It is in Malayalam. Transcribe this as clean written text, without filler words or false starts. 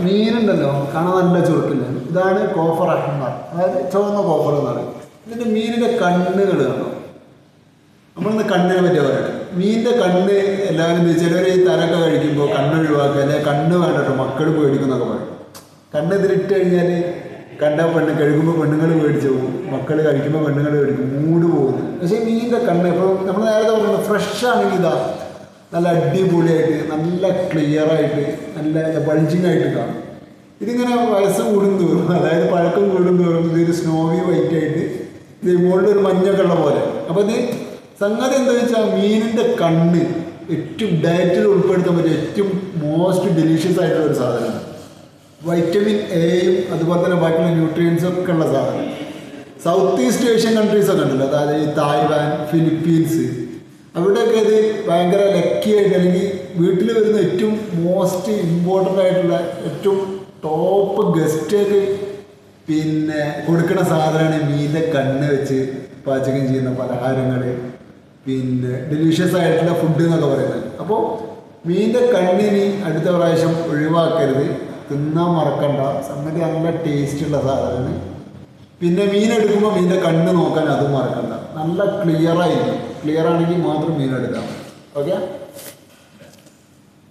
മീനുണ്ടല്ലോ കാണാൻ നല്ല ചുരുക്കില്ല. ഇതാണ് കോഫർ അഹ്മർ, അതായത് ചുവന്ന കോഫർ എന്ന് പറയും. ഇതിൻ്റെ മീനിൻ്റെ കണ്ണുകൾ കാണോ? നമ്മളിന്ന് കണ്ണിനെ പറ്റിയാ പറയട്ടെ. മീനിൻ്റെ കണ്ണ് എല്ലാവരും ചിലർ ഈ തലൊക്കെ കഴിക്കുമ്പോൾ കണ്ണ് ഒഴിവാക്കുക, അല്ലെങ്കിൽ കണ്ണ് വേണ്ടട്ടോ മക്കൾ പേടിക്കുന്നൊക്കെ പറയും. കണ്ണ് ഇതിലിട്ട് കഴിഞ്ഞാൽ കണ്ട കഴുകുമ്പോൾ പെണ്ണുങ്ങൾ പേടിച്ചു പോകും, മക്കൾ കഴിക്കുമ്പോൾ പെണ്ണുങ്ങൾ പേടിക്കും, മൂട് പോകുന്നു. പക്ഷേ മീനിൻ്റെ കണ്ണ് ഇപ്പോൾ നമ്മൾ നേരത്തെ പറയുന്നത് ഫ്രഷ് ആണെങ്കിൽ ഇതാ നല്ല അടിപൊളിയായിട്ട്, നല്ല ക്ലിയറായിട്ട്, നല്ല ബൾജിങ് ആയിട്ട് കാണും. ഇതിങ്ങനെ വയസ്സ് കൂടുന്തോറും, അതായത് പഴക്കം കൂടുന്തോറും ഇതൊരു സ്നോവി വൈറ്റ് ആയിട്ട് ഇത് മുകളിൽ ഒരു മഞ്ഞൊക്കെ ഉള്ള പോലെ. അപ്പോൾ ഇത് സംഗതി എന്താ വെച്ചാൽ മീനിൻ്റെ കണ്ണ് ഏറ്റവും ഡയറ്റിൽ ഉൾപ്പെടുത്താൻ പറ്റിയ ഏറ്റവും മോസ്റ്റ് ഡെലീഷ്യസ് ആയിട്ടുള്ള ഒരു സാധനമാണ്. വൈറ്റമിൻ എയും അതുപോലെ തന്നെ ബാക്കിയുള്ള ന്യൂട്രിയൻസും ഒക്കെ ഉള്ള സാധനം. സൗത്ത് ഈസ്റ്റ് ഏഷ്യൻ കൺട്രീസൊക്കെ ഉണ്ടല്ലോ, അതായത് ഈ തായ്വാൻ, ഫിലിപ്പീൻസ്, അവിടെയൊക്കെ ഇത് ഭയങ്കര ലക്കിയായിട്ട്, അല്ലെങ്കിൽ വീട്ടിൽ വരുന്ന ഏറ്റവും മോസ്റ്റ് ഇമ്പോർട്ടൻ്റ് ആയിട്ടുള്ള ഏറ്റവും ടോപ്പ് ഗസ്റ്റൊക്കെ പിന്നെ കൊടുക്കുന്ന സാധനമാണ് മീനിൻ്റെ കണ്ണ് വെച്ച് പാചകം ചെയ്യുന്ന പലഹാരങ്ങൾ, പിന്നെ ഡെലീഷ്യസ് ആയിട്ടുള്ള ഫുഡ് എന്നൊക്കെ പറയുന്നത്. അപ്പോൾ മീനിൻ്റെ കണ്ണിന് അടുത്ത പ്രാവശ്യം ഒഴിവാക്കരുത്, തിന്നാൻ മറക്കണ്ട. സംഗതി നല്ല ടേസ്റ്റുള്ള സാധനമാണ്. പിന്നെ മീനെടുക്കുമ്പോൾ മീനിൻ്റെ കണ്ണ് നോക്കാൻ അതും മറക്കണ്ട. നല്ല ക്ലിയർ ആയിരിക്കും. ക്ലിയർ ആണെങ്കിൽ മാത്രം മീനെടുക്കാം. ഓക്കെ.